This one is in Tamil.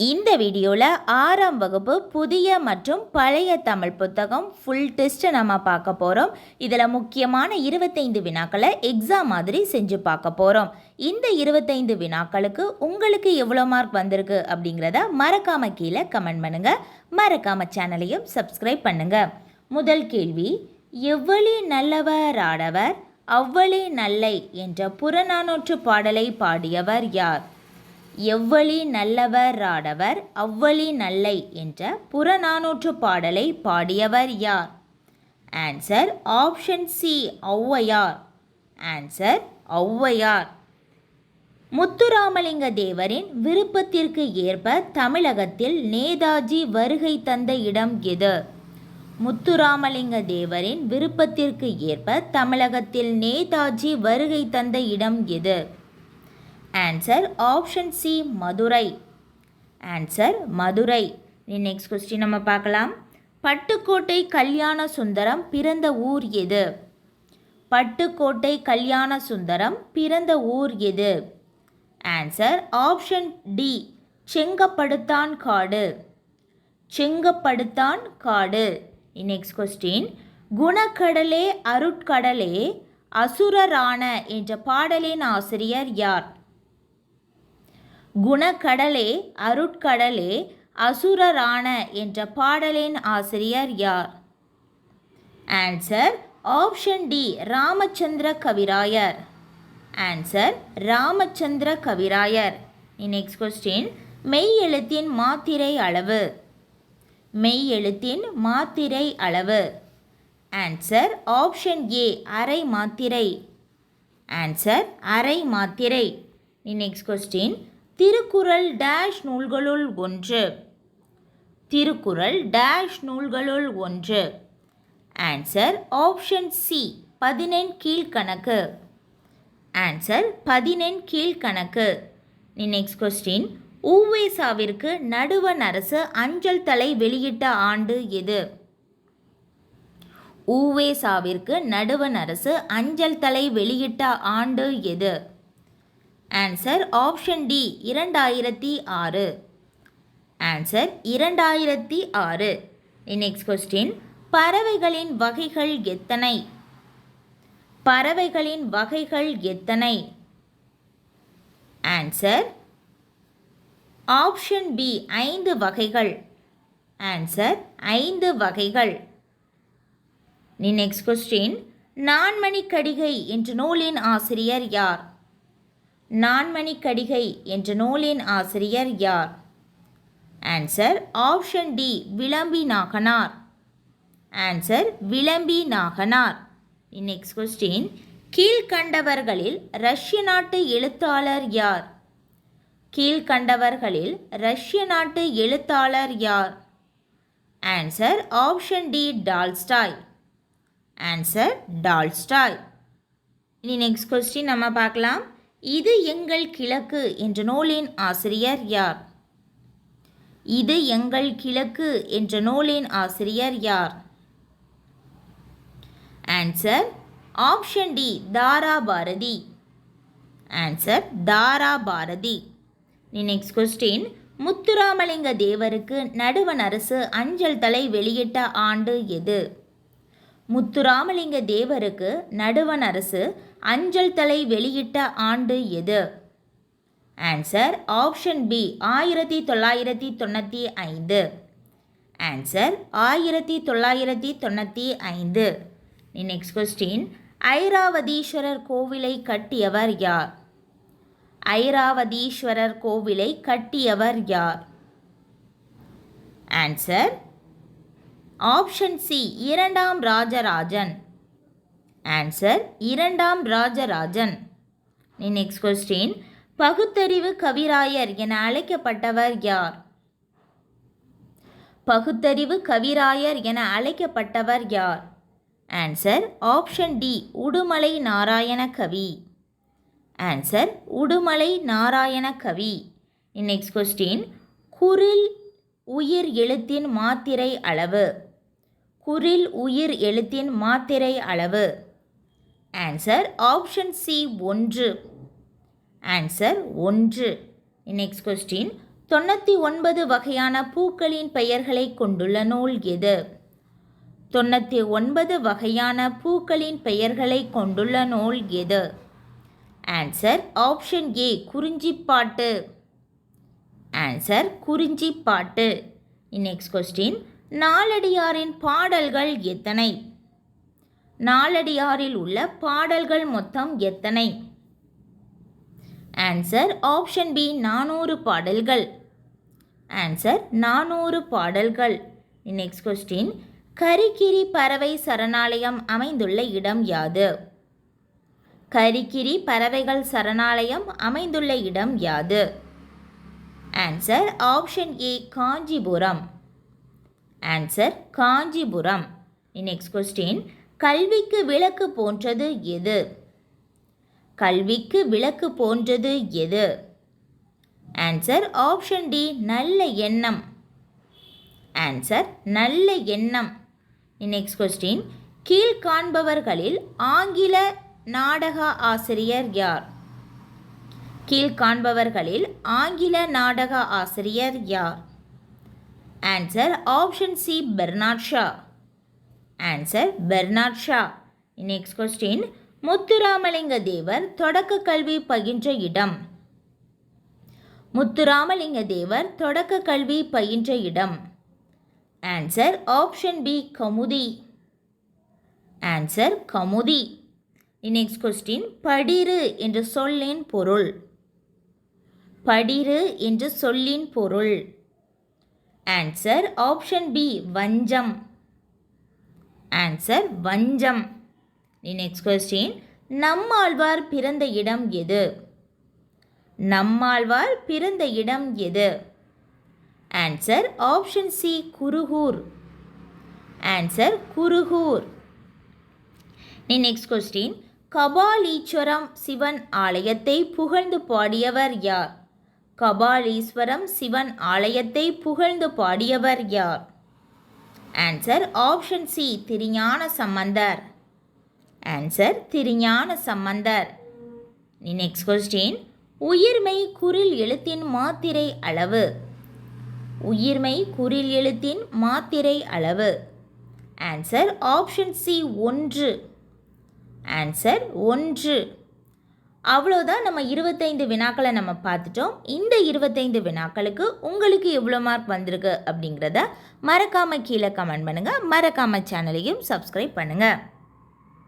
இந்த வீடியோவில் 6ஆம் வகுப்பு புதிய மற்றும் பழைய தமிழ் புத்தகம் ஃபுல் டெஸ்ட்டு நம்ம பார்க்க போகிறோம். இதில் முக்கியமான 25 வினாக்களை எக்ஸாம் மாதிரி செஞ்சு பார்க்க போகிறோம். இந்த 25 வினாக்களுக்கு உங்களுக்கு எவ்வளோ மார்க் வந்திருக்கு அப்படிங்கிறத மறக்காமல் கீழே கமெண்ட் பண்ணுங்கள். மறக்காமல் சேனலையும் சப்ஸ்கிரைப் பண்ணுங்கள். முதல் கேள்வி, எவ்வளி நல்லவர் ஆடவர் அவ்வளி நல்லை என்ற புறநானூற்று பாடலை பாடியவர் யார்? எவ்வளி நல்லவர் ஆடவர் அவ்வளி நல்லை என்ற புறநானூற்று பாடலை பாடியவர் யார்? Answer option C, Avvaiyar. Answer Avvaiyar. Muthuramalinga தேவரின் விருப்பத்திற்கு ஏற்ப தமிழகத்தில் நேதாஜி வருகை தந்த இடம் எது? முத்துராமலிங்க தேவரின் விருப்பத்திற்கு ஏற்ப தமிழகத்தில் நேதாஜி வருகை தந்த இடம் எது? Answer option C, Madurai. Answer Madurai. Next question நம்ம பார்க்கலாம். பட்டுக்கோட்டை கல்யாண சுந்தரம் பிறந்த ஊர் எது? பட்டுக்கோட்டை கல்யாண சுந்தரம் பிறந்த ஊர் எது? ஆன்சர் ஆப்ஷன் டி, செங்கப்படுத்தான் காடு. செங்கப்படுத்தான் காடு. நெக்ஸ்ட் கொஸ்டின், குணக்கடலே அருட்கடலே அசுரரான என்ற பாடலின் ஆசிரியர் யார்? குணக்கடலே அருட்கடலே அசுரரான என்ற பாடலின் ஆசிரியர் யார்? ஆன்சர் ஆப்ஷன் டி, ராமச்சந்திர கவிராயர். ஆன்சர் ராமச்சந்திர கவிராயர். நெக்ஸ்ட் கொஸ்டின், மெய் எழுத்தின் மாத்திரை அளவு. மெய் எழுத்தின் மாத்திரை அளவு. ஆன்சர் ஆப்ஷன் ஏ, அரை மாத்திரை. ஆன்சர் அரை மாத்திரை. நெக்ஸ்ட் கொஸ்டின், திருக்குறள் டேஷ் நூல்களுள் ஒன்று. திருக்குறள் டேஷ் நூல்களுள் ஒன்று. ஆன்சர் ஆப்ஷன் சி, 14 கீழ்கணக்கு. ஆன்சர் 14 கீழ்கணக்கு. நெக்ஸ்ட் கொஸ்டின், உவேசாவிற்கு நடுவண் அரசு அஞ்சல் தலை வெளியிட்ட ஆண்டு எது? உவேசாவிற்கு நடுவண் அரசு அஞ்சல் தலை வெளியிட்ட ஆண்டு எது? Answer option D, 2006. Answer 2006. Next question, பறவைகளின் வகைகள் எத்தனை? பறவைகளின் வகைகள் எத்தனை? ஆன்சர் ஆப்ஷன் பி, 5 வகைகள். ஆன்சர் 5 வகைகள். நெக்ஸ்ட் கொஸ்டின், நான்மணிக்கடிகை என்ற நூலின் ஆசிரியர் யார்? நான்மணிக்கடிகை என்ற நூலின் ஆசிரியர் யார்? Answer option D, Vilambi Naganar. Answer Vilambi Naganar. Next question, கீழ்கண்டவர்களில் ரஷ்ய நாட்டு எழுத்தாளர் யார்? கீழ்கண்டவர்களில் ரஷ்ய நாட்டு எழுத்தாளர் யார்? Answer option D, Tolstoy. Answer Tolstoy. Next question நம்ம பார்க்கலாம். இது எங்கள் கிழக்கு என்ற நூலின் ஆசிரியர் யார்? இது எங்கள் கிழக்கு என்ற நூலின் ஆசிரியர் யார்? ஆன்சர் ஆப்ஷன் டி, தாரா பாரதி. ஆன்சர் தாரா பாரதி. நெக்ஸ்ட் கொஸ்டின், முத்துராமலிங்க தேவருக்கு நடுவண் அரசு அஞ்சல் தலை வெளியிட்ட ஆண்டு எது? முத்துராமலிங்க தேவருக்கு நடுவண் அரசு அஞ்சல் தலை வெளியிட்ட ஆண்டு எது? Answer option B, 1995. Answer 1995. Next question, Airavatesvarar கோவிலை கட்டியவர் யார்? ஐராவதீஸ்வரர் கோவிலை கட்டியவர் யார்? ஆன்சர் ஆப்ஷன் சி, 2ஆம் ராஜராஜன். ஆன்சர் 2ஆம் ராஜராஜன். நெக்ஸ்ட் கொஸ்டின், பகுத்தறிவு கவிராயர் என அழைக்கப்பட்டவர் யார்? பகுத்தறிவு கவிராயர் என அழைக்கப்பட்டவர் யார்? Answer option D, Udumalai Narayana Kavi. Answer Udumalai Narayana Kavi. Next question, குறில் உயிர் எழுத்தின் மாத்திரை அளவு. குறில் உயிர் எழுத்தின் மாத்திரை அளவு. Answer option C, 1. Answer 1. Next question, 99 வகையான பூக்களின் பெயர்களை கொண்டுள்ள நூல் எது? 99 வகையான பூக்களின் பெயர்களை கொண்டுள்ள நூல் எது? Answer option A Kurinjippattu. Answer Kurinjippattu. Next question, நாலடியாரின் பாடல்கள் எத்தனை? நாலடியாரில் உள்ள பாடல்கள் மொத்தம் எத்தனை? ஆன்சர் ஆப்ஷன் பி 400 பாடல்கள். ஆன்சர் 400 பாடல்கள். நெக்ஸ்ட் கொஸ்டின், கரிகிரி பறவை சரணாலயம் அமைந்துள்ள இடம் யாது? கரிகிரி பறவைகள் சரணாலயம் அமைந்துள்ள இடம் யாது? ஆன்சர் ஆப்ஷன் ஏ Kanchipuram. Answer Kanchipuram. Next question, கல்விக்கு விளக்கு போன்றது எது? கல்விக்கு விளக்கு போன்றது எது? ஆன்சர் ஆப்ஷன் டி நல்ல எண்ணம். ஆன்சர் நல்ல எண்ணம். நெக்ஸ்ட் கொஸ்டின், கீழ்காண்பவர்களில் ஆங்கில நாடக ஆசிரியர் யார்? கீழ்காண்பவர்களில் ஆங்கில நாடக ஆசிரியர் யார்? Answer option C Bernard Shaw. Answer Bernard Shaw. Next question, Muthuramalinga Thevar தொடக்க கல்வி பயின்ற இடம்? முத்துராமலிங்க தேவர் தொடக்க கல்வி பயின்ற இடம்? Answer option B Kamudhi. Answer Kamudhi. Next question, படிறு என்ற சொல்லின் பொருள்? படிறு என்ற சொல்லின் பொருள்? ஆன்சர் ஆப்ஷன் பி வஞ்சம். ஆன்சர் வஞ்சம். நெக்ஸ்ட் கொஸ்டின், நம்மாழ்வார் பிறந்த இடம் எது? நம்மாழ்வார் பிறந்த இடம் எது? Answer option C Kurugur. Answer Kurugur. Next question, Kapaleeswaram Sivan ஆலயத்தை புகழ்ந்து பாடியவர் யார்? கபாலீஸ்வரம் சிவன் ஆலயத்தை புகழ்ந்து பாடியவர் யார்? Answer option C Thirugnana Sambandar. Answer Thirugnana Sambandar. Next question, உயிர்மை குறில் எழுத்தின் மாத்திரை அளவு? உயிர்மை குறில் எழுத்தின் மாத்திரை அளவு? Answer option C 1. ஆன்சர் 1. அவ்வளோதான், நம்ம 25 வினாக்களை நம்ம பார்த்துட்டோம். இந்த 25 வினாக்களுக்கு உங்களுக்கு எவ்வளோ மார்க் வந்திருக்கு அப்படிங்கிறத மறக்காமல் கீழே கமெண்ட் பண்ணுங்கள். மறக்காமல் சேனலையும் சப்ஸ்கிரைப் பண்ணுங்கள்.